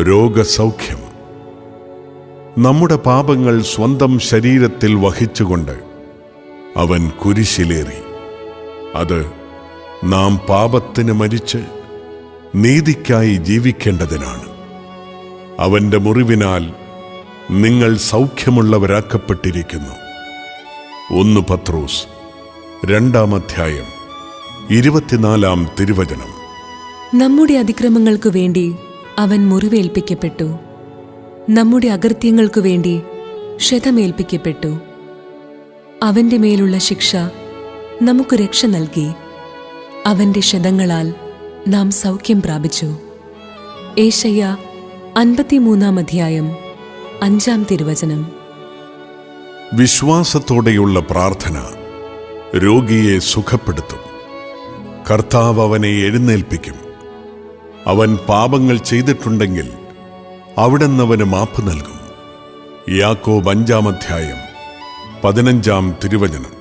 രോഗസൗഖ്യം. നമ്മുടെ പാപങ്ങൾ സ്വന്തം ശരീരത്തിൽ വഹിച്ചുകൊണ്ട് അവൻ കുരിശിലേറി. അത് നാം പാപത്തിന് മരിച്ച് നീതിക്കായി ജീവിക്കേണ്ടതിനാണ്. അവന്റെ മുറിവിനാൽ നിങ്ങൾ സൗഖ്യമുള്ളവരാക്കപ്പെട്ടിരിക്കുന്നു. 1 പത്രോസ് 2-ാം അധ്യായം 24-ാം തിരുവചനം. നമ്മുടെ അതിക്രമങ്ങൾക്കു വേണ്ടി അവൻ മുറിവേൽപ്പിക്കപ്പെട്ടു, നമ്മുടെ അകൃത്യങ്ങൾക്കു വേണ്ടി ക്ഷതമേൽപ്പിക്കപ്പെട്ടു. അവന്റെ മേലുള്ള ശിക്ഷ നമുക്ക് രക്ഷ നൽകി. അവന്റെ ക്ഷതങ്ങളാൽ നാം സൗഖ്യം പ്രാപിച്ചു. ഏശയ്യ 53-ാം അധ്യായം 5-ാം തിരുവചനം. വിശ്വാസത്തോടെയുള്ള പ്രാർത്ഥന രോഗിയെ സുഖപ്പെടുത്തും. കർത്താവ് അവനെ എഴുന്നേൽപ്പിക്കും. അവൻ പാപങ്ങൾ ചെയ്തിട്ടുണ്ടെങ്കിൽ അവിടുന്ന് അവന് മാപ്പ് നൽകും. യാക്കോബ് 5-ാം അധ്യായം 15-ാം തിരുവചനം.